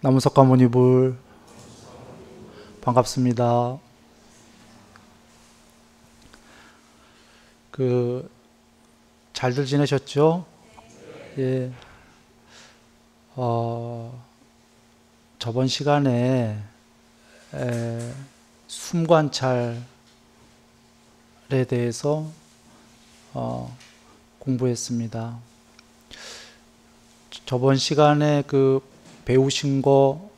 나무석가모니불 반갑습니다. 잘들 지내셨죠? 예. 저번 시간에 숨 관찰에 대해서 공부했습니다. 저번 시간에 배우신 거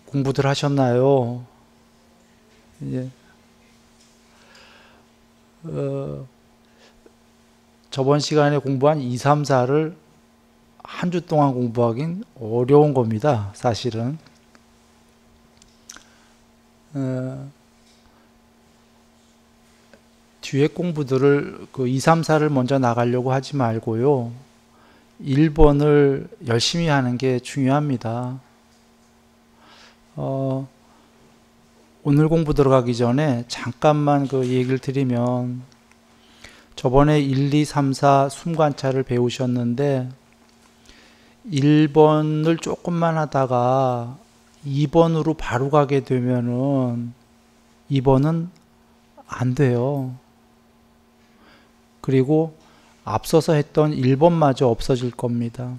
공부들 하셨나요? 예. 저번 시간에 공부한 2, 3, 4를 한 주 동안 공부하긴 어려운 겁니다, 사실은. 뒤에 공부들을 2, 3, 4를 먼저 나가려고 하지 말고요. 1번을 열심히 하는 게 중요합니다. 오늘 공부 들어가기 전에 잠깐만 얘기를 드리면, 저번에 1, 2, 3, 4 숨관찰을 배우셨는데 1번을 조금만 하다가 2번으로 바로 가게 되면은 2번은 안 돼요. 그리고 앞서서 했던 1번마저 없어질 겁니다.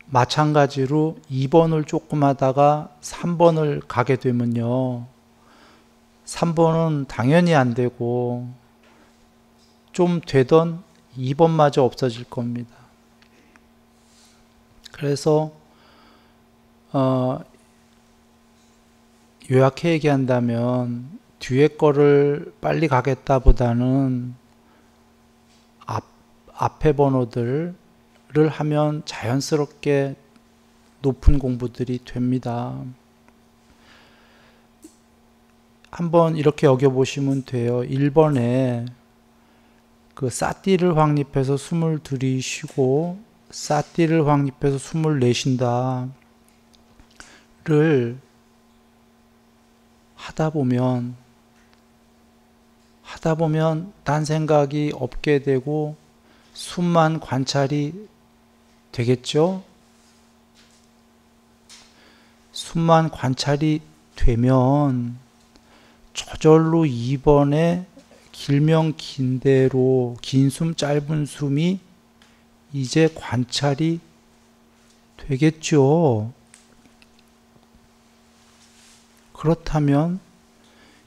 마찬가지로 2번을 조금 하다가 3번을 가게 되면요, 3번은 당연히 안 되고 좀 되던 2번마저 없어질 겁니다. 그래서 요약해 얘기한다면 뒤에 거를 빨리 가겠다보다는 앞에 번호들을 하면 자연스럽게 높은 공부들이 됩니다. 한번 이렇게 여겨보시면 돼요. 1번에 싸띠를 확립해서 숨을 들이쉬고 싸띠를 확립해서 숨을 내쉰다 를 하다 보면 딴 생각이 없게 되고 숨만 관찰이 되겠죠? 숨만 관찰이 되면 저절로 2번에 길면 긴 대로 긴 숨 짧은 숨이 이제 관찰이 되겠죠. 그렇다면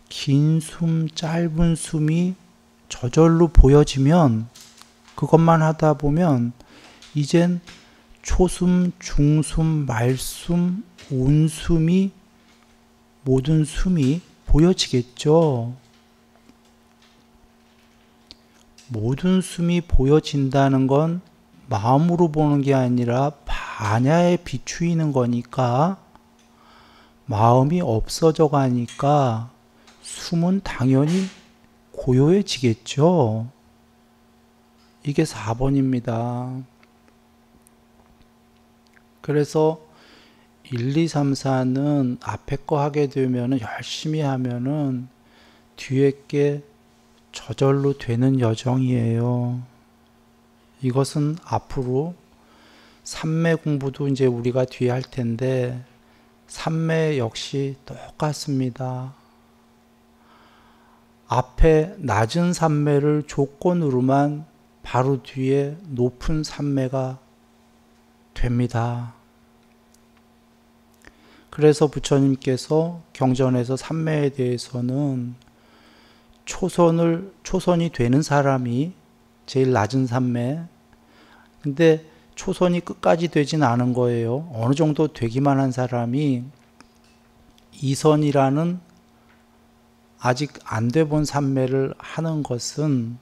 긴 숨 짧은 숨이 저절로 보여지면 그것만 하다 보면 이젠 초숨, 중숨, 말숨, 온숨이 모든 숨이 보여지겠죠. 모든 숨이 보여진다는 건 마음으로 보는 게 아니라 반야에 비추이는 거니까 마음이 없어져 가니까 숨은 당연히 고요해지겠죠. 이게 4번입니다. 그래서 1, 2, 3, 4는 앞에 거 하게 되면 열심히 하면은 뒤에 게 저절로 되는 여정이에요. 이것은 앞으로 삼매 공부도 이제 우리가 뒤에 할 텐데 삼매 역시 똑같습니다. 앞에 낮은 삼매를 조건으로만 바로 뒤에 높은 삼매가 됩니다. 그래서 부처님께서 경전에서 삼매에 대해서는 초선이 되는 사람이 제일 낮은 삼매, 근데 초선이 끝까지 되진 않은 거예요. 어느 정도 되기만 한 사람이 이선이라는 아직 안 돼 본 삼매를 하는 것은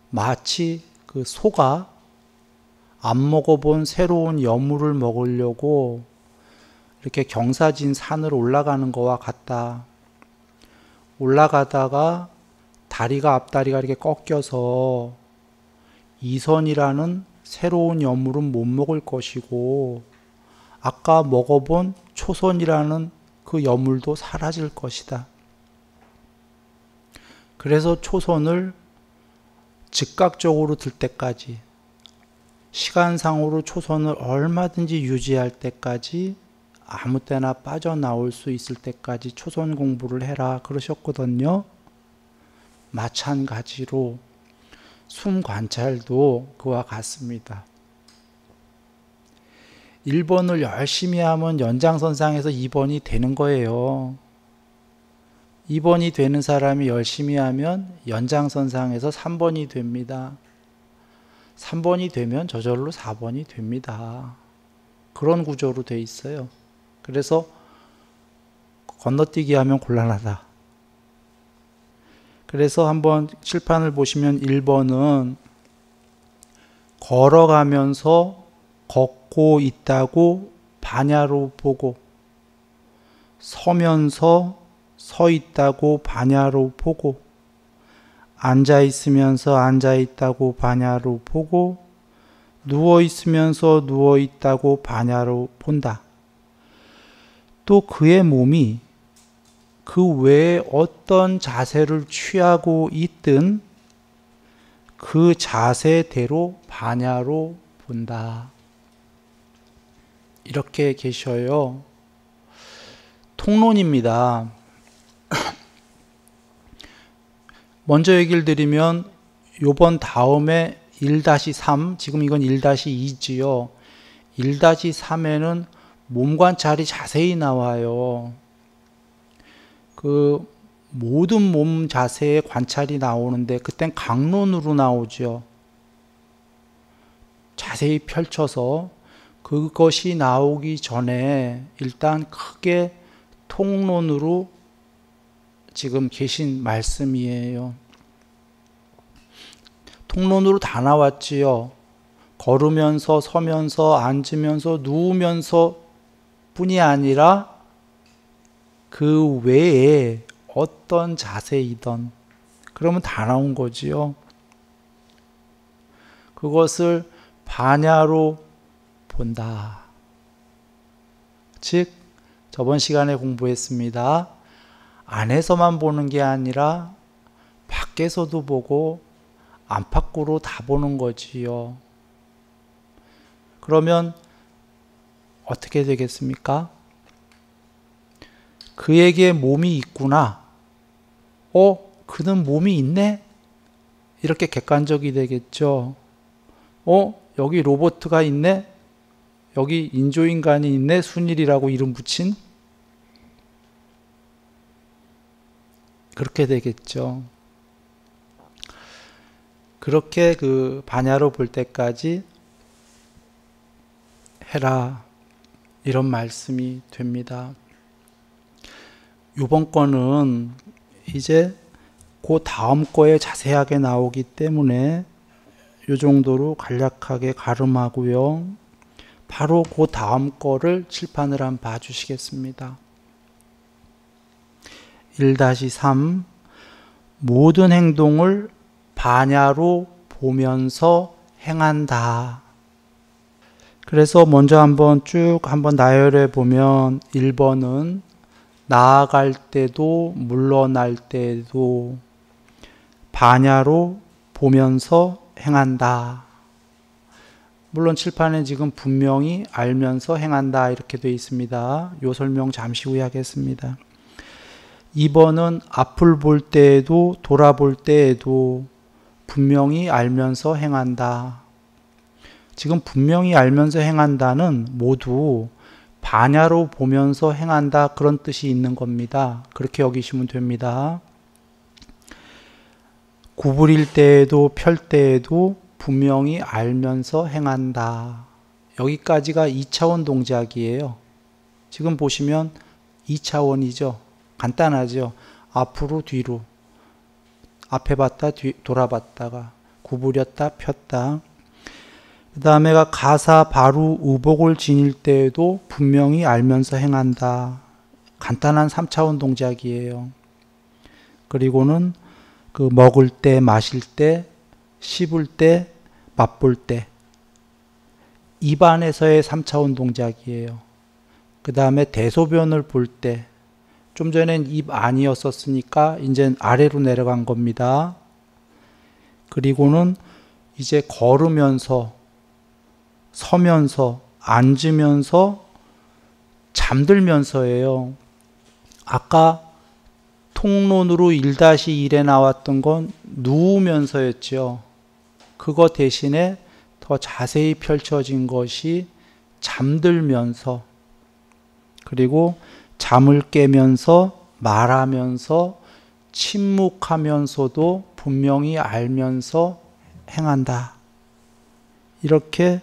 마치 소가 안 먹어본 새로운 여물을 먹으려고 이렇게 경사진 산을 올라가는 거와 같다. 올라가다가 앞다리가 이렇게 꺾여서 이선이라는 새로운 여물은 못 먹을 것이고 아까 먹어본 초선이라는 그 여물도 사라질 것이다. 그래서 초선을 즉각적으로 들 때까지, 시간상으로 초선을 얼마든지 유지할 때까지, 아무 때나 빠져나올 수 있을 때까지 초선 공부를 해라 그러셨거든요. 마찬가지로 숨 관찰도 그와 같습니다. 1번을 열심히 하면 연장선상에서 2번이 되는 거예요. 2번이 되는 사람이 열심히 하면 연장선상에서 3번이 됩니다. 3번이 되면 저절로 4번이 됩니다. 그런 구조로 돼 있어요. 그래서 건너뛰기 하면 곤란하다. 그래서 한번 칠판을 보시면 1번은 걸어가면서 걷고 있다고 반야로 보고, 서면서 서 있다고 반야로 보고, 앉아 있으면서 앉아 있다고 반야로 보고, 누워 있으면서 누워 있다고 반야로 본다. 또 그의 몸이 그 외에 어떤 자세를 취하고 있든 그 자세대로 반야로 본다. 이렇게 계셔요. 통론입니다. 먼저 얘기를 드리면 요번 다음에 1-3, 지금 이건 1-2지요. 1-3에는 몸 관찰이 자세히 나와요. 그 모든 몸 자세의 관찰이 나오는데 그땐 강론으로 나오죠. 자세히 펼쳐서 그것이 나오기 전에 일단 크게 통론으로 지금 계신 말씀이에요. 통론으로 다 나왔지요. 걸으면서 서면서 앉으면서 누우면서 뿐이 아니라 그 외에 어떤 자세이든 그러면 다 나온 거지요. 그것을 반야로 본다. 즉 저번 시간에 공부했습니다. 안에서만 보는 게 아니라 밖에서도 보고 안팎으로 다 보는 거지요. 그러면 어떻게 되겠습니까? 그에게 몸이 있구나. 그는 몸이 있네? 이렇게 객관적이 되겠죠. 여기 로봇가 있네? 여기 인조인간이 있네? 순일이라고 이름 붙인? 그렇게 되겠죠. 그렇게 그 반야로 볼 때까지 해라. 이런 말씀이 됩니다. 이번 거는 이제 그 다음 거에 자세하게 나오기 때문에 이 정도로 간략하게 가름하고요. 바로 그 다음 거를 칠판을 한번 봐주시겠습니다. 1-3 모든 행동을 반야로 보면서 행한다. 그래서 먼저 한번 쭉 한번 나열해 보면 1번은 나아갈 때도 물러날 때도 반야로 보면서 행한다. 물론 칠판에 지금 분명히 알면서 행한다 이렇게 되어 있습니다. 이 설명 잠시 후에 하겠습니다. 2번은 앞을 볼 때에도 돌아볼 때에도 분명히 알면서 행한다. 지금 분명히 알면서 행한다는 모두 반야로 보면서 행한다 그런 뜻이 있는 겁니다. 그렇게 여기시면 됩니다. 구부릴 때에도 펼 때에도 분명히 알면서 행한다. 여기까지가 2차원 동작이에요. 지금 보시면 2차원이죠. 간단하죠. 앞으로 뒤로. 앞에 봤다 돌아봤다가 구부렸다 폈다. 그 다음에가 가사 바루 우복을 지닐 때에도 분명히 알면서 행한다. 간단한 3차원 동작이에요. 그리고는 그 먹을 때, 마실 때, 씹을 때, 맛볼 때 입안에서의 3차원 동작이에요. 그 다음에 대소변을 볼 때 좀 전엔 입 안이었었으니까 이제 아래로 내려간 겁니다. 그리고는 이제 걸으면서, 서면서, 앉으면서, 잠들면서예요. 아까 통론으로 1-1에 나왔던 건 누우면서였죠. 그거 대신에 더 자세히 펼쳐진 것이 잠들면서, 그리고 잠을 깨면서, 말하면서, 침묵하면서도 분명히 알면서 행한다. 이렇게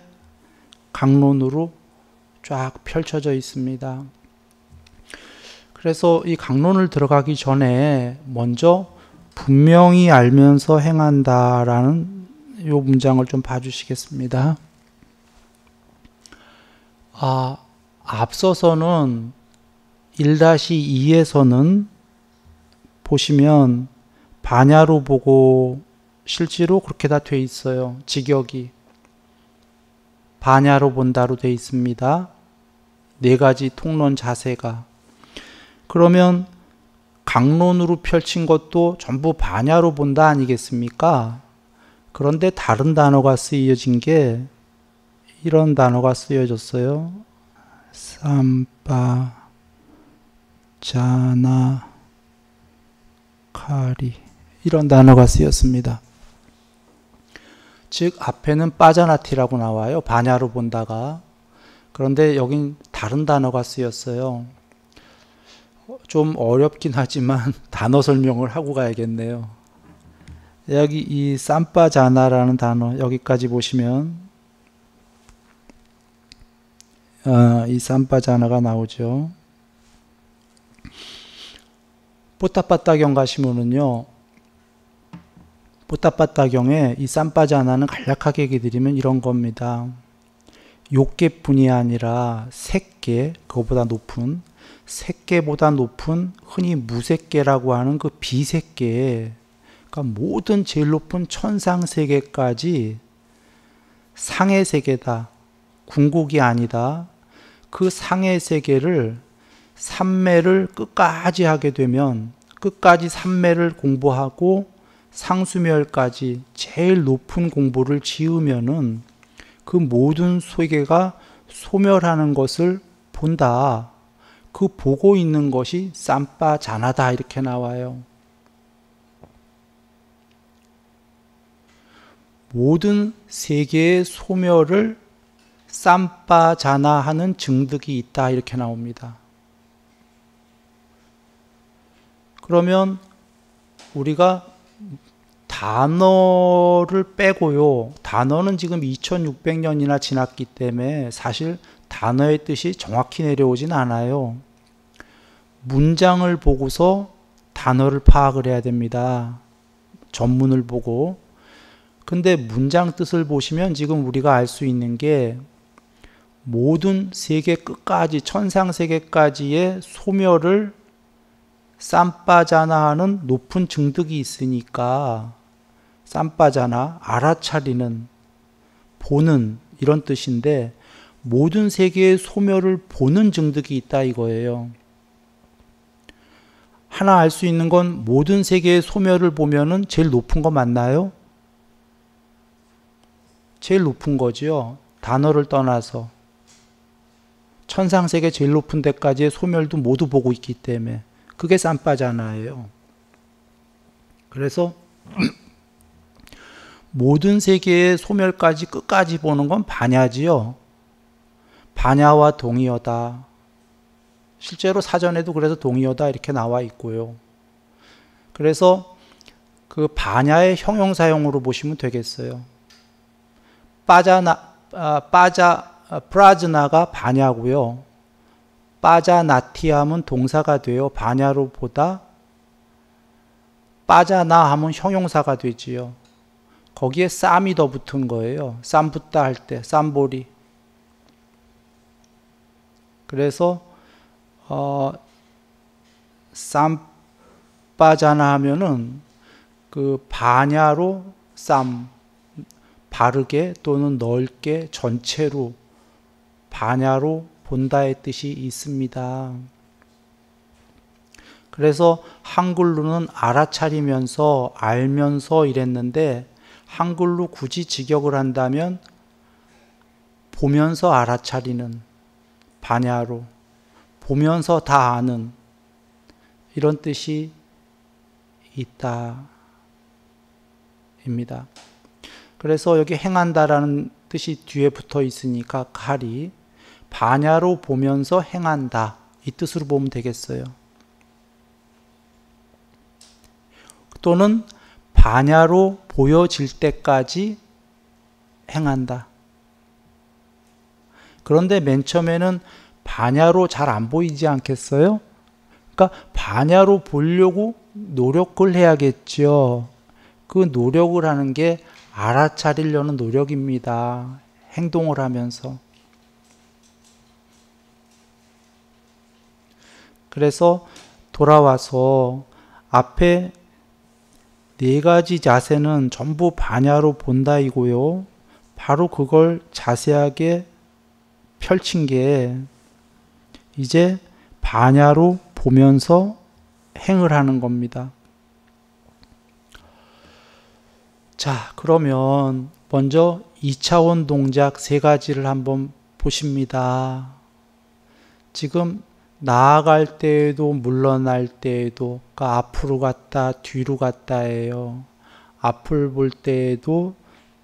강론으로 쫙 펼쳐져 있습니다. 그래서 이 강론을 들어가기 전에 먼저 분명히 알면서 행한다라는 이 문장을 좀 봐주시겠습니다. 앞서서는 1-2에서는 보시면 반야로 보고 실제로 그렇게 다 돼 있어요. 직역이 반야로 본다로 돼 있습니다. 4가지 통론 자세가. 그러면 강론으로 펼친 것도 전부 반야로 본다 아니겠습니까? 그런데 다른 단어가 쓰여진 게 이런 단어가 쓰여졌어요. 삼빠 자나 카리, 이런 단어가 쓰였습니다. 즉 앞에는 빠자나티라고 나와요. 반야로 본다가. 그런데 여긴 다른 단어가 쓰였어요. 좀 어렵긴 하지만 단어 설명을 하고 가야겠네요. 여기 이 삼빠자나라는 단어, 여기까지 보시면 이 삼빠자나가 나오죠. 뽀따빠따경 가시면은요, 뽀따빠따경에 이 삼빠자나는 간략하게 얘기 드리면 이런 겁니다. 욕계뿐이 아니라 색계, 그거보다 높은, 색계보다 높은 흔히 무색계라고 하는 그 비색계, 그러니까 모든 제일 높은 천상세계까지 상의 세계다, 궁극이 아니다. 그 상의 세계를 삼매를 끝까지 하게 되면, 끝까지 삼매를 공부하고 상수멸까지 제일 높은 공부를 지으면은 그 모든 세계가 소멸하는 것을 본다. 그 보고 있는 것이 삼빠자나다, 이렇게 나와요. 모든 세계의 소멸을 삼빠자나하는 증득이 있다, 이렇게 나옵니다. 그러면 우리가 단어를 빼고요, 단어는 지금 2600년이나 지났기 때문에 사실 단어의 뜻이 정확히 내려오진 않아요. 문장을 보고서 단어를 파악을 해야 됩니다. 전문을 보고. 근데 문장 뜻을 보시면 지금 우리가 알 수 있는 게 모든 세계 끝까지, 천상세계까지의 소멸을 삼빠자나하는 높은 증득이 있으니까 삼빠자나, 알아차리는, 보는, 이런 뜻인데 모든 세계의 소멸을 보는 증득이 있다 이거예요. 하나 알 수 있는 건 모든 세계의 소멸을 보면은 제일 높은 거 맞나요? 제일 높은 거죠. 단어를 떠나서 천상세계 제일 높은 데까지의 소멸도 모두 보고 있기 때문에 그게 삼빠자나예요. 그래서 모든 세계의 소멸까지 끝까지 보는 건 반야지요. 반야와 동의어다. 실제로 사전에도 그래서 동의어다 이렇게 나와 있고요. 그래서 그 반야의 형용사형으로 보시면 되겠어요. 프라즈나가 반야고요. 빠자나티 하면 동사가 돼요. 반야로 보다. 빠자나 하면 형용사가 되지요. 거기에 쌈이 더 붙은 거예요. 쌈 붙다 할 때, 쌈보리. 그래서 쌈빠자나 하면은 그 반야로 쌈, 바르게 또는 넓게 전체로 반야로 본다의 뜻이 있습니다. 그래서 한글로는 알아차리면서 알면서 이랬는데 한글로 굳이 직역을 한다면 보면서 알아차리는, 반야로 보면서 다 아는, 이런 뜻이 있다 입니다. 그래서 여기 행한다라는 뜻이 뒤에 붙어 있으니까 칼이 반야로 보면서 행한다, 이 뜻으로 보면 되겠어요. 또는 반야로 보여질 때까지 행한다. 그런데 맨 처음에는 반야로 잘 안 보이지 않겠어요? 그러니까 반야로 보려고 노력을 해야겠죠. 그 노력을 하는 게 알아차리려는 노력입니다. 행동을 하면서. 그래서 돌아와서 앞에 네 가지 자세는 전부 반야로 본다 이고요. 바로 그걸 자세하게 펼친 게 이제 반야로 보면서 행을 하는 겁니다. 자, 그러면 먼저 2차원 동작 세 가지를 한번 보십니다. 지금 나아갈 때에도 물러날 때에도, 그러니까 앞으로 갔다 뒤로 갔다예요. 앞을 볼 때에도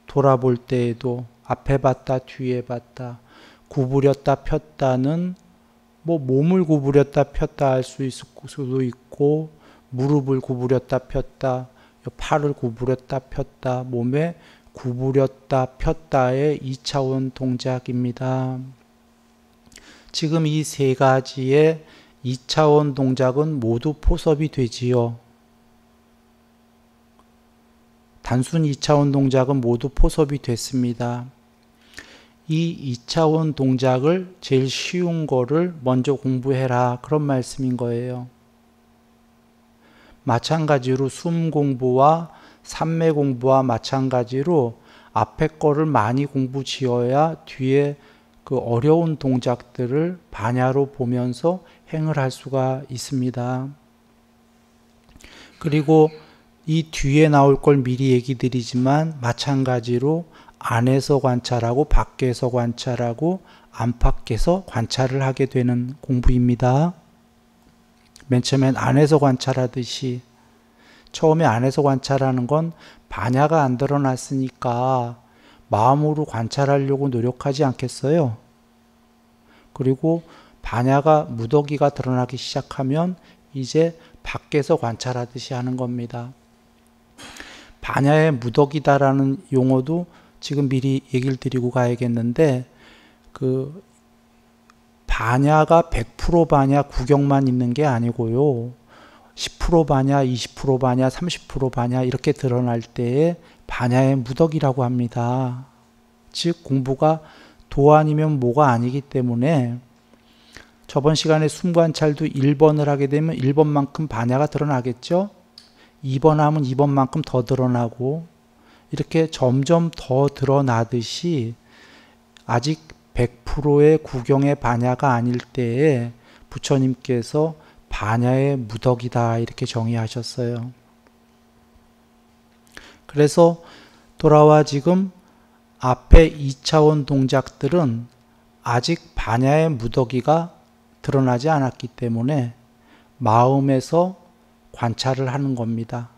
돌아볼 때에도, 앞에 봤다 뒤에 봤다, 구부렸다 폈다는 뭐 몸을 구부렸다 폈다 할 수도 있고, 무릎을 구부렸다 폈다, 팔을 구부렸다 폈다, 몸에 구부렸다 폈다의 2차원 동작입니다. 지금 이 세 가지의 2차원 동작은 모두 포섭이 되지요. 단순 2차원 동작은 모두 포섭이 됐습니다. 이 2차원 동작을 제일 쉬운 거를 먼저 공부해라, 그런 말씀인 거예요. 마찬가지로 숨 공부와 삼매 공부와 마찬가지로 앞에 거를 많이 공부 지어야 뒤에 그 어려운 동작들을 반야로 보면서 행을 할 수가 있습니다. 그리고 이 뒤에 나올 걸 미리 얘기 드리지만 마찬가지로 안에서 관찰하고 밖에서 관찰하고 안팎에서 관찰을 하게 되는 공부입니다. 맨 처음엔 안에서 관찰하듯이, 처음에 안에서 관찰하는 건 반야가 안 드러났으니까 마음으로 관찰하려고 노력하지 않겠어요? 그리고 반야가 무더기가 드러나기 시작하면 이제 밖에서 관찰하듯이 하는 겁니다. 반야의 무더기다라는 용어도 지금 미리 얘기를 드리고 가야겠는데, 그 반야가 100% 반야 구경만 있는 게 아니고요. 10% 반야, 20% 반야, 30% 반야 이렇게 드러날 때에 반야의 무더기라고 합니다. 즉 공부가 도 아니면 모가 아니기 때문에 저번 시간에 숨관찰도 1번을 하게 되면 1번만큼 반야가 드러나겠죠. 2번 하면 2번만큼 더 드러나고, 이렇게 점점 더 드러나듯이 아직 100%의 구경의 반야가 아닐 때에 부처님께서 반야의 무더기다 이렇게 정의하셨어요. 그래서 돌아와 지금 앞에 2차원 동작들은 아직 반야의 무더기가 드러나지 않았기 때문에 마음에서 관찰을 하는 겁니다.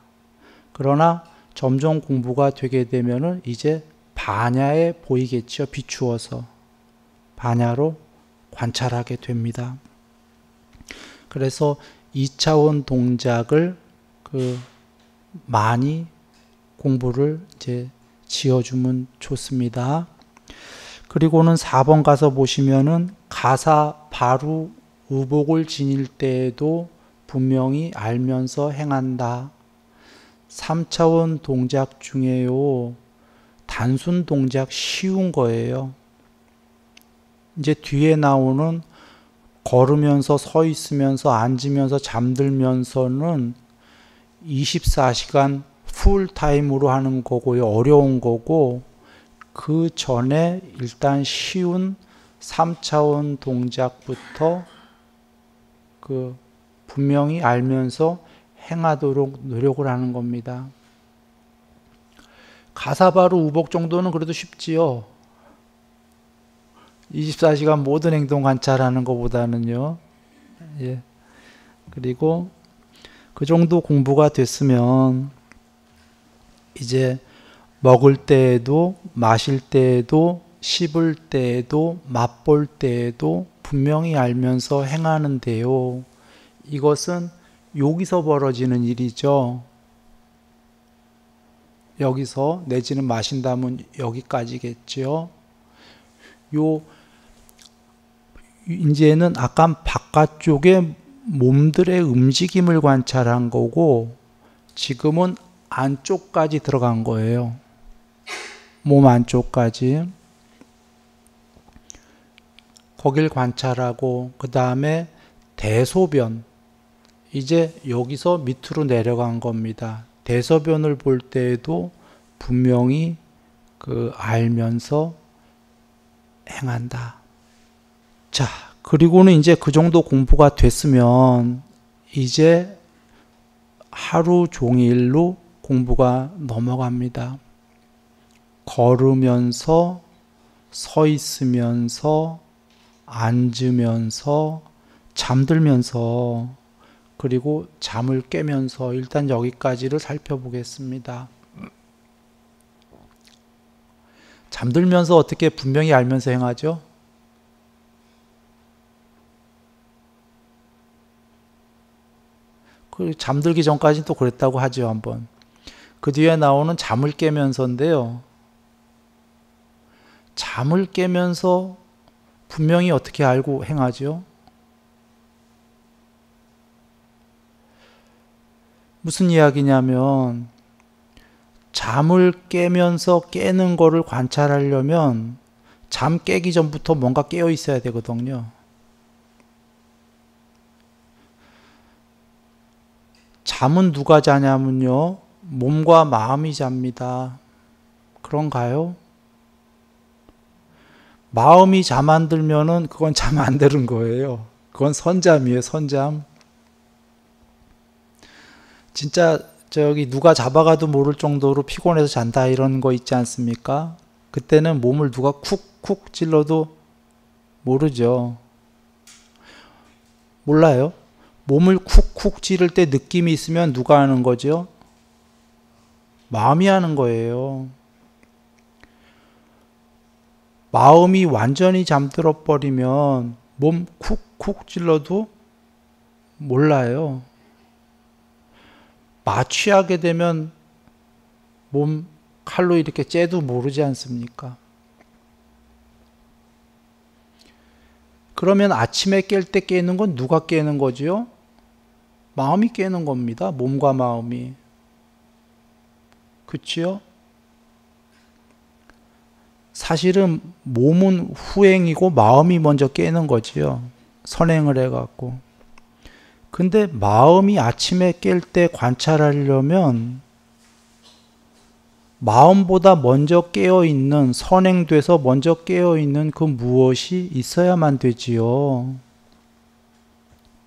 그러나 점점 공부가 되게 되면은 이제 반야에 보이겠죠. 비추어서 반야로 관찰하게 됩니다. 그래서 2차원 동작을 많이 공부를 이제 지어주면 좋습니다. 그리고는 4번 가서 보시면은 가사 바로 의복을 지닐 때에도 분명히 알면서 행한다. 3차원 동작 중에요, 단순 동작 쉬운 거예요. 이제 뒤에 나오는 걸으면서 서 있으면서 앉으면서 잠들면서는 24시간 풀타임으로 하는 거고요. 어려운 거고, 그 전에 일단 쉬운 3차원 동작부터 분명히 알면서 행하도록 노력을 하는 겁니다. 가사바루 우복 정도는 그래도 쉽지요. 24시간 모든 행동 관찰하는 것보다는요. 예. 그리고 그 정도 공부가 됐으면 이제 먹을 때에도 마실 때에도 씹을 때에도 맛볼 때에도 분명히 알면서 행하는데요. 이것은 여기서 벌어지는 일이죠. 여기서 내지는 마신다면 여기까지겠죠. 이제는 아까 바깥쪽에 몸들의 움직임을 관찰한 거고 지금은 안쪽까지 들어간 거예요. 몸 안쪽까지. 거길 관찰하고 그 다음에 대소변. 이제 여기서 밑으로 내려간 겁니다. 대소변을 볼 때에도 분명히 알면서 행한다. 자, 그리고는 이제 그 정도 공부가 됐으면 이제 하루 종일로 공부가 넘어갑니다. 걸으면서, 서 있으면서, 앉으면서, 잠들면서, 그리고 잠을 깨면서 일단 여기까지를 살펴보겠습니다. 잠들면서 어떻게 분명히 알면서 행하죠? 잠들기 전까지는 또 그랬다고 하죠, 한번. 그 뒤에 나오는 잠을 깨면서인데요. 잠을 깨면서 분명히 어떻게 알고 행하죠? 무슨 이야기냐면 잠을 깨면서 깨는 거를 관찰하려면 잠 깨기 전부터 뭔가 깨어 있어야 되거든요. 잠은 누가 자냐면요. 몸과 마음이 잡니다. 그런가요? 마음이 잠 안 들면은 그건 잠 안 드는 거예요. 그건 선잠이에요, 선잠. 진짜 누가 잡아가도 모를 정도로 피곤해서 잔다 이런 거 있지 않습니까? 그때는 몸을 누가 쿡쿡 찔러도 모르죠. 몰라요? 몸을 쿡쿡 찌를 때 느낌이 있으면 누가 하는 거죠? 마음이 하는 거예요. 마음이 완전히 잠들어 버리면 몸 쿡쿡 찔러도 몰라요. 마취하게 되면 몸 칼로 이렇게 째도 모르지 않습니까? 그러면 아침에 깰 때 깨는 건 누가 깨는 거지요? 마음이 깨는 겁니다. 몸과 마음이. 그치요? 사실은 몸은 후행이고 마음이 먼저 깨는 거지요. 선행을 해갖고. 근데 마음이 아침에 깰 때 관찰하려면 마음보다 먼저 깨어있는, 선행돼서 먼저 깨어있는 그 무엇이 있어야만 되지요.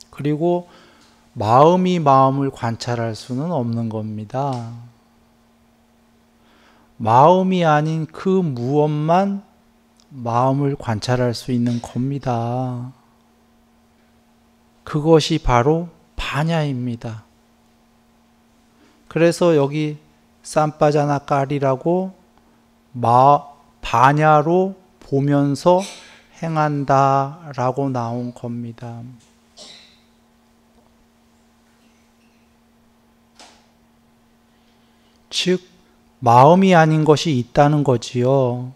그리고 마음이 마음을 관찰할 수는 없는 겁니다. 마음이 아닌 그 무엇만 마음을 관찰할 수 있는 겁니다. 그것이 바로 파냐입니다. 그래서 여기 쌈바자나 까리라고 파냐로 보면서 행한다 라고 나온 겁니다. 즉 마음이 아닌 것이 있다는 거지요.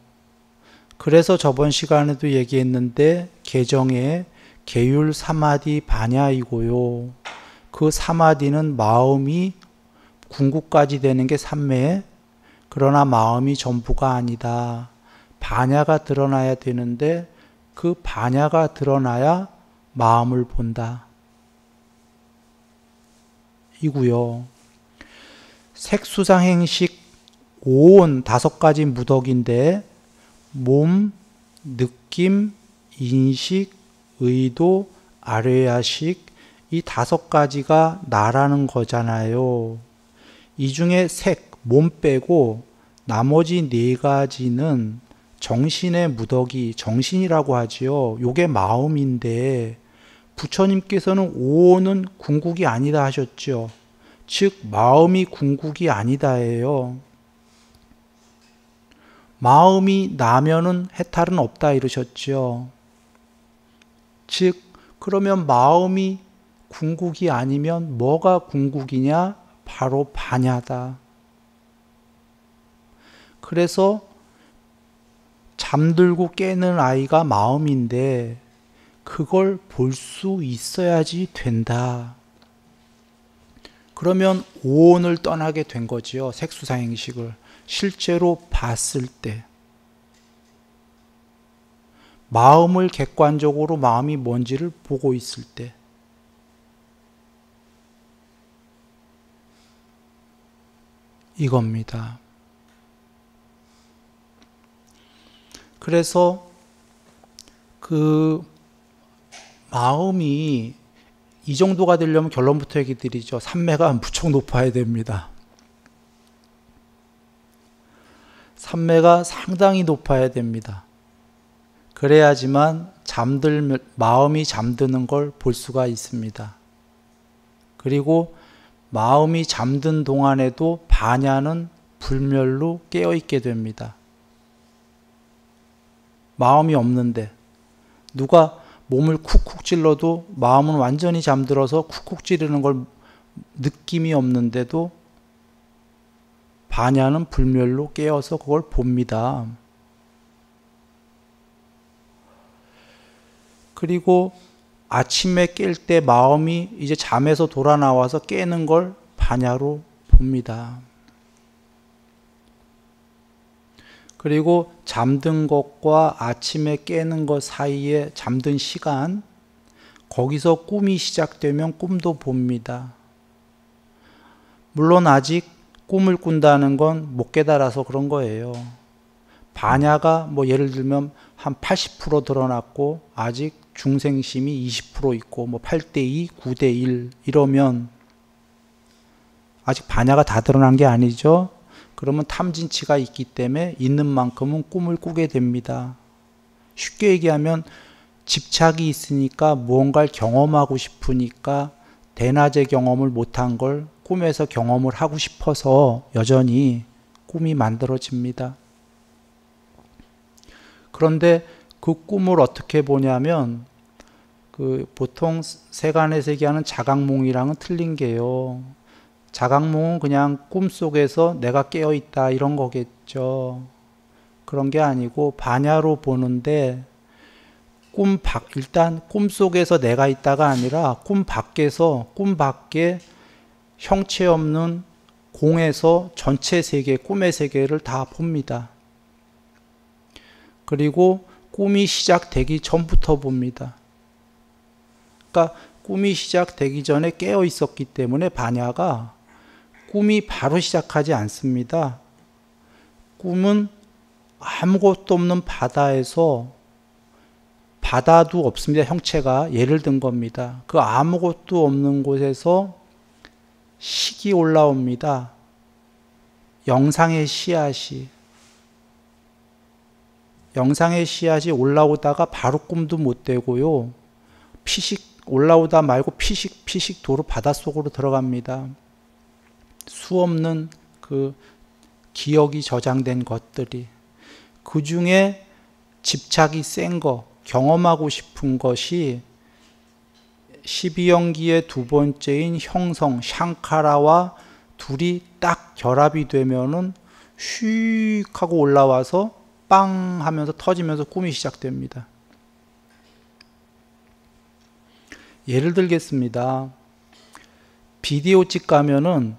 그래서 저번 시간에도 얘기했는데 개정에 계율 사마디 바냐이고요. 그 사마디는 마음이 궁극까지 되는 게 삼매, 그러나 마음이 전부가 아니다. 바냐가 드러나야 되는데 그 바냐가 드러나야 마음을 본다. 이고요. 색수상행식 5온 5가지 무덕인데 몸, 느낌, 인식, 의도, 아뢰야식 이 5가지가 나라는 거잖아요. 이 중에 색, 몸 빼고 나머지 네 가지는 정신의 무더기, 정신이라고 하지요. 요게 마음인데 부처님께서는 오는 궁극이 아니다 하셨죠. 즉 마음이 궁극이 아니다예요. 마음이 나면은 해탈은 없다 이러셨죠. 즉 그러면 마음이 궁극이 아니면 뭐가 궁극이냐? 바로 반야다. 그래서 잠들고 깨는 아이가 마음인데 그걸 볼 수 있어야지 된다. 그러면 오온을 떠나게 된 거지요. 색수상행식을 실제로 봤을 때 마음을 객관적으로 마음이 뭔지를 보고 있을 때 이겁니다. 그래서 그 마음이 이 정도가 되려면 결론부터 얘기 드리죠. 삼매가 무척 높아야 됩니다. 삼매가 상당히 높아야 됩니다. 그래야지만 마음이 잠드는 걸 볼 수가 있습니다. 그리고 마음이 잠든 동안에도 반야는 불멸로 깨어있게 됩니다. 마음이 없는데 누가 몸을 쿡쿡 찔러도 마음은 완전히 잠들어서 쿡쿡 찌르는 걸 느낌이 없는데도 반야는 불멸로 깨어서 그걸 봅니다. 그리고 아침에 깰 때 마음이 이제 잠에서 돌아 나와서 깨는 걸 반야로 봅니다. 그리고 잠든 것과 아침에 깨는 것 사이에 잠든 시간, 거기서 꿈이 시작되면 꿈도 봅니다. 물론 아직 꿈을 꾼다는 건 못 깨달아서 그런 거예요. 반야가 뭐 예를 들면 한 80% 드러났고 아직 중생심이 20% 있고 뭐 8대2, 9대1 이러면 아직 반야가 다 드러난 게 아니죠. 그러면 탐진치가 있기 때문에 있는 만큼은 꿈을 꾸게 됩니다. 쉽게 얘기하면 집착이 있으니까 무언가를 경험하고 싶으니까 대낮에 경험을 못한 걸 꿈에서 경험을 하고 싶어서 여전히 꿈이 만들어집니다. 그런데 그 꿈을 어떻게 보냐면 보통 세간에서 얘기하는 자각몽이랑은 틀린 게요. 자각몽은 그냥 꿈속에서 내가 깨어있다 이런 거겠죠. 그런 게 아니고 반야로 보는데 일단 꿈속에서 내가 있다가 아니라 꿈 밖에 형체 없는 공에서 전체 세계, 꿈의 세계를 다 봅니다. 그리고 꿈이 시작되기 전부터 봅니다. 그러니까 꿈이 시작되기 전에 깨어 있었기 때문에 반야가 꿈이 바로 시작하지 않습니다. 꿈은 아무것도 없는 바다에서 바다도 없습니다. 형체가 예를 든 겁니다. 그 아무것도 없는 곳에서 식이 올라옵니다. 영상의 씨앗이 올라오다가 바로 꿈도 못 되고요. 올라오다 말고 피식 도로 바닷속으로 들어갑니다. 수없는 그 기억이 저장된 것들이 그 중에 집착이 센 거, 경험하고 싶은 것이 12연기의 두 번째인 형성, 샹카라와 둘이 딱 결합이 되면은 슉 하고 올라와서 빵 하면서 터지면서 꿈이 시작됩니다. 예를 들겠습니다. 비디오집 가면은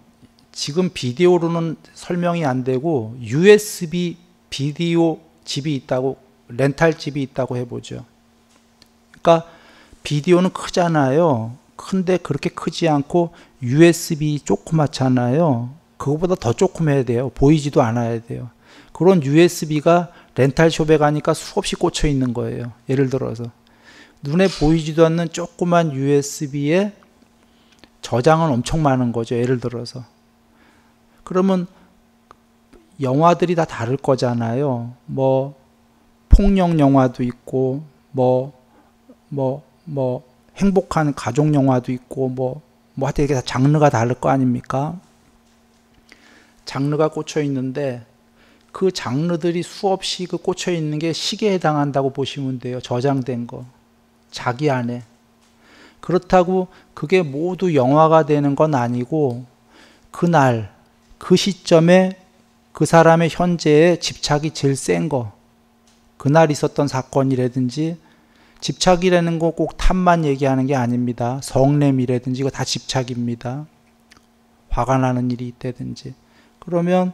지금 비디오로는 설명이 안 되고 USB 비디오 집이 있다고, 렌탈 집이 있다고 해보죠. 그러니까 비디오는 크잖아요. 큰데 그렇게 크지 않고 USB 조그맣잖아요. 그거보다 더 조그매야 돼요. 보이지도 않아야 돼요. 그런 USB가 렌탈숍에 가니까 수없이 꽂혀 있는 거예요. 예를 들어서 눈에 보이지도 않는 조그만 USB에 저장은 엄청 많은 거죠. 예를 들어서 그러면 영화들이 다 다를 거잖아요. 뭐 폭력 영화도 있고 뭐 행복한 가족 영화도 있고 뭐 하여튼 이게 다 장르가 다를 거 아닙니까? 장르가 꽂혀 있는데 그 장르들이 수없이 그 꽂혀 있는 게 시계에 해당한다고 보시면 돼요. 저장된 거. 자기 안에. 그렇다고 그게 모두 영화가 되는 건 아니고 그날 그 시점에 그 사람의 현재에 집착이 제일 센 거. 그날 있었던 사건이라든지 집착이라는 거 꼭 탐만 얘기하는 게 아닙니다. 성냄이라든지 이거 다 집착입니다. 화가 나는 일이 있다든지. 그러면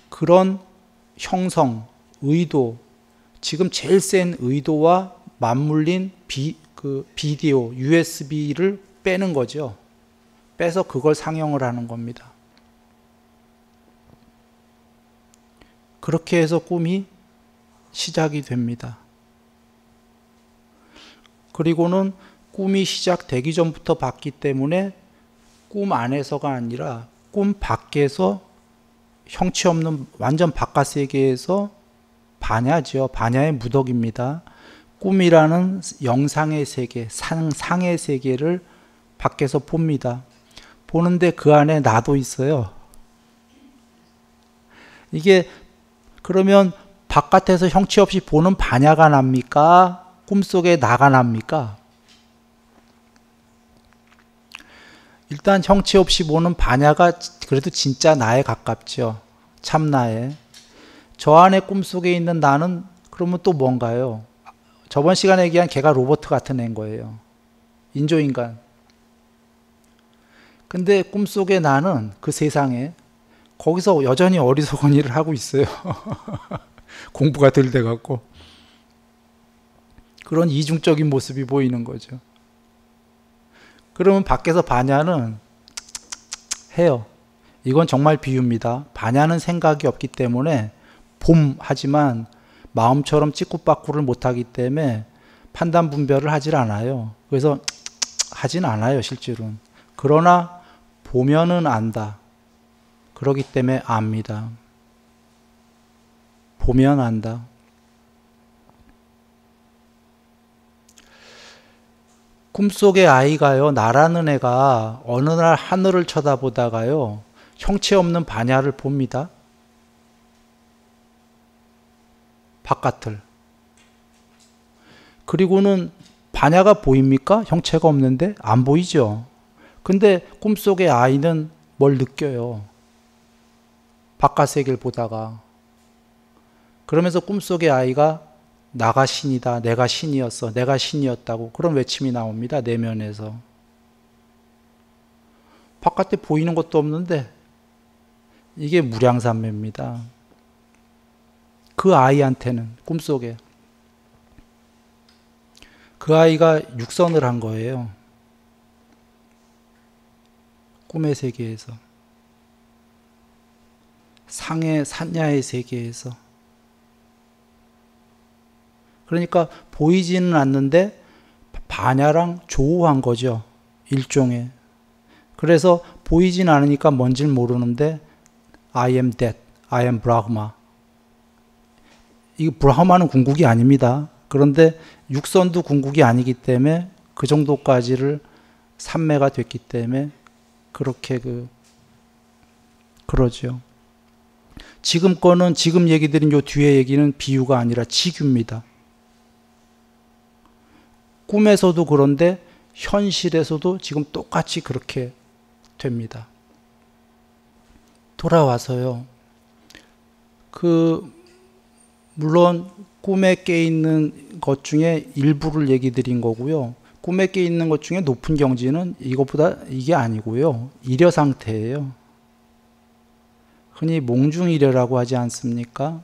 그런 형성, 의도, 지금 제일 센 의도와 맞물린 비디오, USB를 빼는 거죠. 빼서 그걸 상영을 하는 겁니다. 그렇게 해서 꿈이 시작이 됩니다. 그리고는 꿈이 시작되기 전부터 봤기 때문에 꿈 안에서가 아니라 꿈 밖에서 형체 없는 완전 바깥 세계에서 반야죠. 반야의 무덕입니다. 꿈이라는 영상의 세계, 상의 세계를 밖에서 봅니다. 보는데 그 안에 나도 있어요. 이게 그러면 바깥에서 형체 없이 보는 반야가 납니까? 꿈속에 나가 납니까? 일단 형체 없이 보는 반야가 그래도 진짜 나에 가깝죠. 참나에. 저 안에 꿈속에 있는 나는 그러면 또 뭔가요? 저번 시간에 얘기한 걔가 로봇 같은 애인 거예요. 인조인간. 근데 꿈속에 나는 그 세상에 거기서 여전히 어리석은 일을 하고 있어요. 공부가 덜 돼갖고. 그런 이중적인 모습이 보이는 거죠. 그러면 밖에서 반야는 해요. 이건 정말 비유입니다. 반야는 생각이 없기 때문에 하지만 마음처럼 찍고빠꾸를 못하기 때문에 판단 분별을 하질 않아요. 그래서 하진 않아요, 실제로는. 그러나 보면은 안다. 그러기 때문에 압니다. 보면 안다. 꿈속의 아이가요, 나라는 애가 어느 날 하늘을 쳐다보다가요, 형체 없는 반야를 봅니다. 바깥을. 그리고는 반야가 보입니까? 형체가 없는데? 안 보이죠. 근데 꿈속의 아이는 뭘 느껴요? 바깥 세계를 보다가. 그러면서 꿈속의 아이가 나가 신이다. 내가 신이었어. 내가 신이었다고. 그런 외침이 나옵니다. 내면에서. 바깥에 보이는 것도 없는데 이게 무량삼매입니다. 그 아이한테는 꿈속에. 그 아이가 육선을 한 거예요. 꿈의 세계에서. 상의 산야의 세계에서. 그러니까 보이지는 않는데 반야랑 조우한 거죠. 일종의. 그래서 보이진 않으니까 뭔지를 모르는데 I am that, I am Brahma. 이 브라흐마는 궁극이 아닙니다. 그런데 육선도 궁극이 아니기 때문에 그 정도까지를 삼매가 됐기 때문에 그렇게 그러죠. 지금 거는 지금 얘기 드린 요 뒤에 얘기는 비유가 아니라 치규입니다. 꿈에서도 그런데 현실에서도 지금 똑같이 그렇게 됩니다. 돌아와서요. 물론 꿈에 깨있는 것 중에 일부를 얘기 드린 거고요. 꿈에 깨있는 것 중에 높은 경지는 이것보다 이게 아니고요. 일여 상태예요. 흔히 몽중일여라고 하지 않습니까?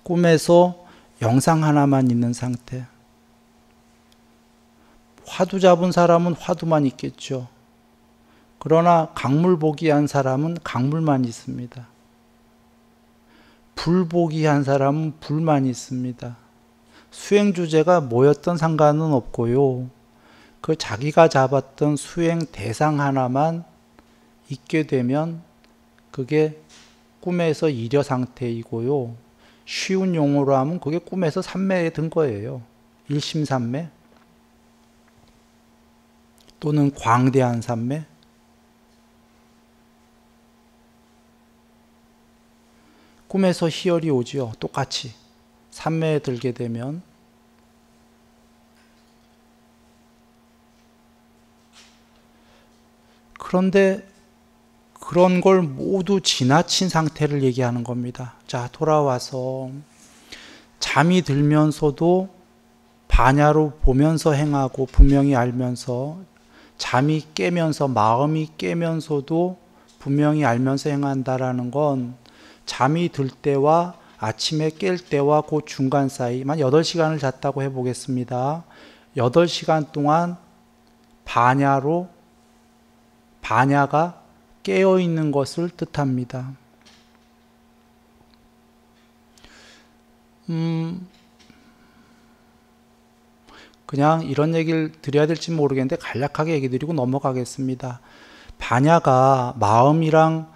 꿈에서 영상 하나만 있는 상태. 화두 잡은 사람은 화두만 있겠죠. 그러나 강물보기한 사람은 강물만 있습니다. 불보기한 사람은 불만 있습니다. 수행 주제가 뭐였던 상관은 없고요. 그 자기가 잡았던 수행 대상 하나만 있게 되면 그게 꿈에서 이려 상태이고요. 쉬운 용어로 하면 그게 꿈에서 삼매에 든 거예요. 일심삼매 또는 광대한 삼매. 꿈에서 희열이 오지요. 똑같이 삼매에 들게 되면. 그런데 그런 걸 모두 지나친 상태를 얘기하는 겁니다. 자, 돌아와서 잠이 들면서도 반야로 보면서 행하고 분명히 알면서, 잠이 깨면서 마음이 깨면서도 분명히 알면서 행한다라는 건 잠이 들 때와 아침에 깰 때와 그 중간 사이, 만 8시간을 잤다고 해보겠습니다. 8시간 동안 반야가 깨어있는 것을 뜻합니다. 그냥 이런 얘기를 드려야 될지 모르겠는데 간략하게 얘기 드리고 넘어가겠습니다. 반야가 마음이랑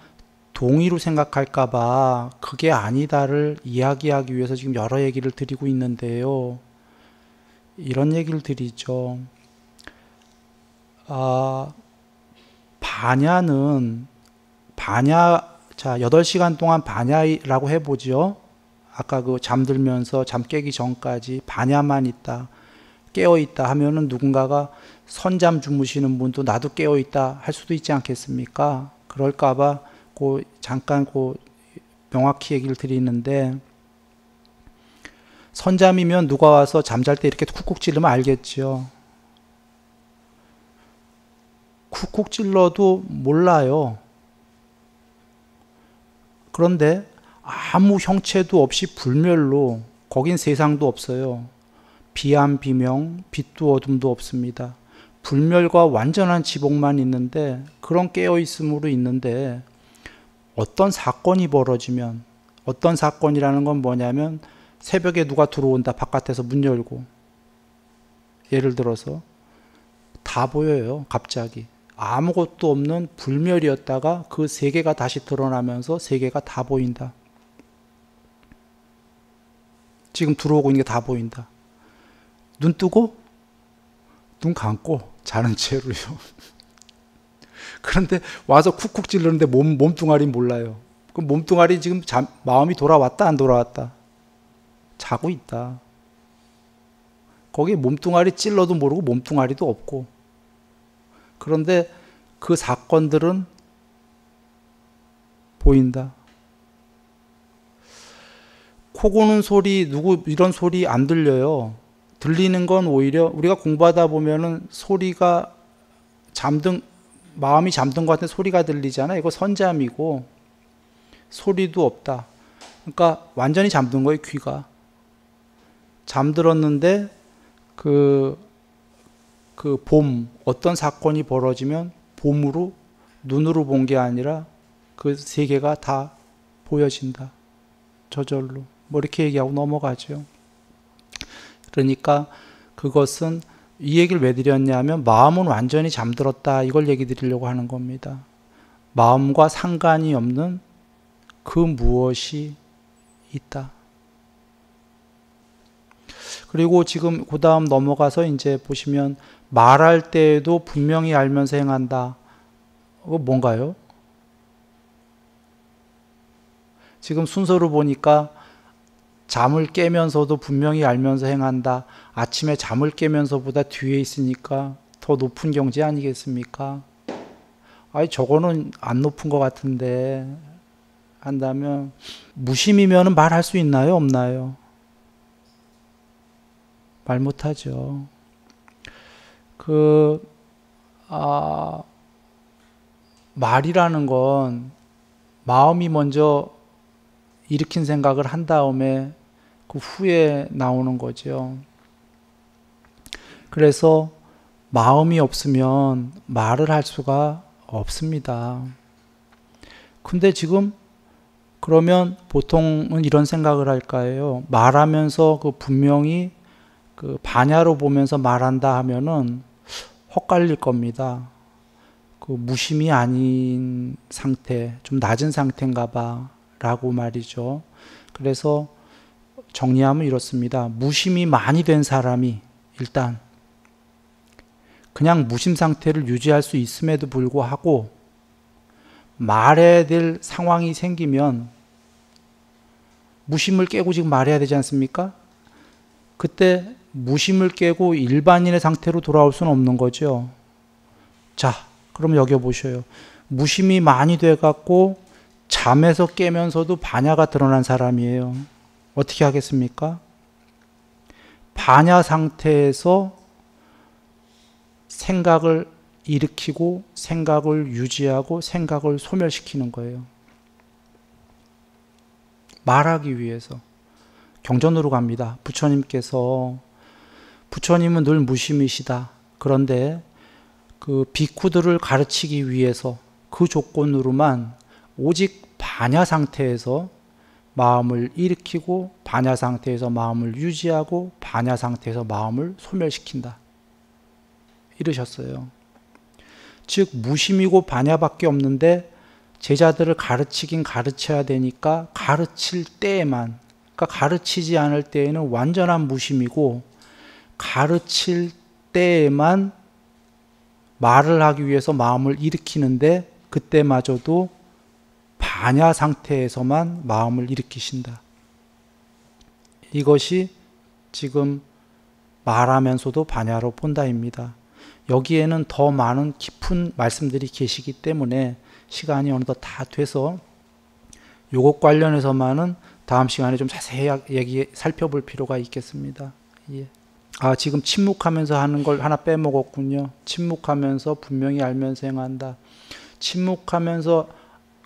동의로 생각할까봐 그게 아니다를 이야기하기 위해서 지금 여러 얘기를 드리고 있는데요. 이런 얘기를 드리죠. 자, 8시간 동안 반야라고 해보죠. 아까 그 잠들면서 잠 깨기 전까지 반야만 있다, 깨어있다 하면은 누군가가 선잠 주무시는 분도 나도 깨어있다 할 수도 있지 않겠습니까? 그럴까봐 잠깐 명확히 얘기를 드리는데, 선잠이면 누가 와서 잠잘 때 이렇게 쿡쿡 찌르면 알겠죠. 쿡쿡 찔러도 몰라요. 그런데 아무 형체도 없이 불멸로, 거긴 세상도 없어요. 비암 비명, 빛도 어둠도 없습니다. 불멸과 완전한 지복만 있는데, 그런 깨어있음으로 있는데, 어떤 사건이 벌어지면, 어떤 사건이라는 건 뭐냐면 새벽에 누가 들어온다, 바깥에서 문 열고, 예를 들어서 다 보여요. 갑자기 아무것도 없는 불멸이었다가 그 세계가 다시 드러나면서 세계가 다 보인다. 지금 들어오고 있는 게 다 보인다. 눈 뜨고 눈 감고 자는 채로요. 그런데 와서 쿡쿡 찔르는데 몸뚱아리 몰라요. 그 몸뚱아리 지금 마음이 돌아왔다 안 돌아왔다? 자고 있다. 거기에 몸뚱아리 찔러도 모르고 몸뚱아리도 없고. 그런데 그 사건들은 보인다. 코 고는 소리, 이런 소리 안 들려요. 들리는 건 오히려 우리가 공부하다 보면은 소리가 마음이 잠든 것 같은 소리가 들리잖아요. 이거 선잠이고 소리도 없다. 그러니까 완전히 잠든 거예요, 귀가. 잠들었는데 어떤 사건이 벌어지면 눈으로 본 게 아니라 그 세계가 다 보여진다. 저절로. 뭐 이렇게 얘기하고 넘어가죠. 그러니까 그것은, 이 얘기를 왜 드렸냐면 마음은 완전히 잠들었다, 이걸 얘기 드리려고 하는 겁니다. 마음과 상관이 없는 그 무엇이 있다. 그리고 지금 그 다음 넘어가서 이제 보시면 말할 때에도 분명히 알면서 행한다. 뭔가요? 지금 순서로 보니까 잠을 깨면서도 분명히 알면서 행한다. 아침에 잠을 깨면서보다 뒤에 있으니까 더 높은 경지 아니겠습니까? 아니, 저거는 안 높은 것 같은데 한다면, 무심이면 말할 수 있나요? 없나요? 말 못하죠. 말이라는 건 마음이 먼저 일으킨 생각을 한 다음에 그 후에 나오는 거죠. 그래서 마음이 없으면 말을 할 수가 없습니다. 근데 지금 그러면 보통은 이런 생각을 할까요? 말하면서 분명히 반야로 보면서 말한다 하면은 헛갈릴 겁니다. 무심이 아닌 상태, 좀 낮은 상태인가 봐 라고 말이죠. 그래서 정리하면 이렇습니다. 무심이 많이 된 사람이 일단 그냥 무심 상태를 유지할 수 있음에도 불구하고 말해야 될 상황이 생기면 무심을 깨고 지금 말해야 되지 않습니까? 그때 무심을 깨고 일반인의 상태로 돌아올 수는 없는 거죠. 자, 그럼 여겨보셔요. 무심이 많이 돼갖고 잠에서 깨면서도 반야가 드러난 사람이에요. 어떻게 하겠습니까? 반야 상태에서 생각을 일으키고 생각을 유지하고 생각을 소멸시키는 거예요. 말하기 위해서. 경전으로 갑니다. 부처님께서 부처님은 늘 무심이시다. 그런데 그 비쿠들을 가르치기 위해서 그 조건으로만 오직 반야 상태에서 마음을 일으키고 반야 상태에서 마음을 유지하고 반야 상태에서 마음을 소멸시킨다. 이러셨어요. 즉 무심이고 반야밖에 없는데 제자들을 가르치긴 가르쳐야 되니까 가르칠 때에만, 그러니까 가르치지 않을 때에는 완전한 무심이고 가르칠 때에만 말을 하기 위해서 마음을 일으키는데 그때마저도 반야 상태에서만 마음을 일으키신다. 이것이 지금 말하면서도 반야로 본다입니다. 여기에는 더 많은 깊은 말씀들이 계시기 때문에 시간이 어느덧 다 돼서 요것 관련해서만은 다음 시간에 좀 자세히 살펴볼 필요가 있겠습니다. 예. 지금 침묵하면서 하는 걸 하나 빼먹었군요. 침묵하면서 분명히 알면서 행한다. 침묵하면서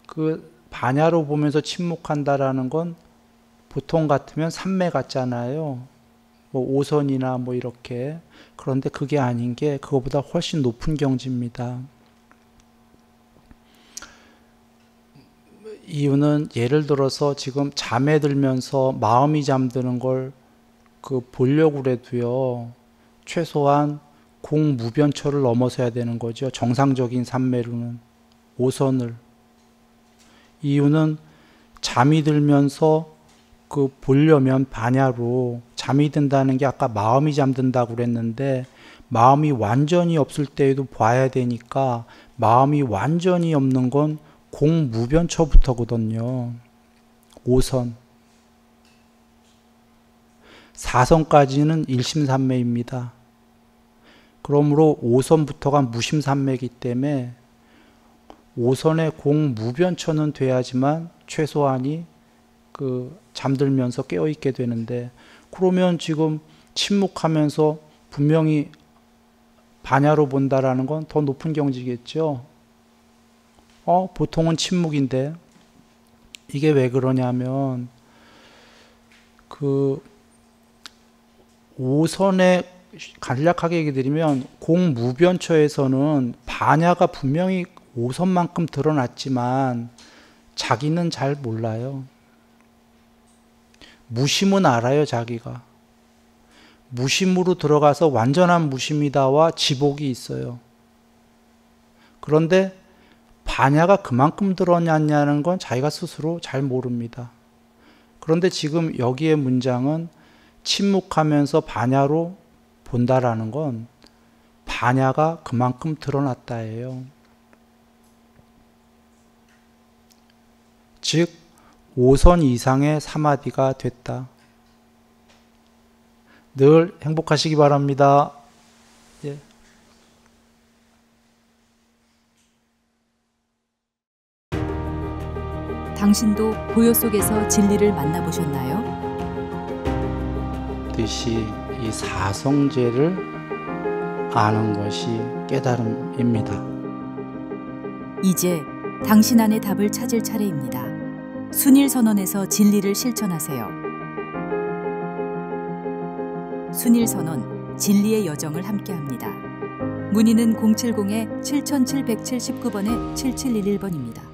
그 반야로 보면서 침묵한다라는 건 보통 같으면 삼매 같잖아요. 뭐 오선이나 뭐 이렇게. 그런데 그게 아닌 게 그거보다 훨씬 높은 경지입니다. 이유는 예를 들어서 지금 잠에 들면서 마음이 잠드는 걸 보려고 그래도요, 최소한 공무변처를 넘어서야 되는 거죠. 정상적인 삼매로는 오선을. 이유는 잠이 들면서 보려면 반야로, 잠이 든다는 게 아까 마음이 잠든다고 그랬는데 마음이 완전히 없을 때에도 봐야 되니까 마음이 완전히 없는 건 공무변처부터거든요. 5선. 4선까지는 일심삼매입니다. 그러므로 5선부터가 무심삼매이기 때문에 5선의 공무변처는 돼야지만 최소한이 잠들면서 깨어있게 되는데, 그러면 지금 침묵하면서 분명히 반야로 본다라는 건 더 높은 경지겠죠. 보통은 침묵인데 이게 왜 그러냐면 5선에 간략하게 얘기 드리면 공무변처에서는 반야가 분명히 5선만큼 드러났지만 자기는 잘 몰라요. 무심은 알아요. 자기가 무심으로 들어가서 완전한 무심이다와 지복이 있어요. 그런데 반야가 그만큼 드러났냐는 건 자기가 스스로 잘 모릅니다. 그런데 지금 여기에 문장은 침묵하면서 반야로 본다라는 건 반야가 그만큼 드러났다예요. 즉 5선 이상의 사마디가 됐다. 늘 행복하시기 바랍니다. 예. 당신도 고요 속에서 진리를 만나보셨나요? 뜻이 이 사성제를 아는 것이 깨달음입니다. 이제 당신 안의 답을 찾을 차례입니다. 순일선언에서 진리를 실천하세요. 순일선언, 진리의 여정을 함께합니다. 문의는 070-7779번에 7711번입니다.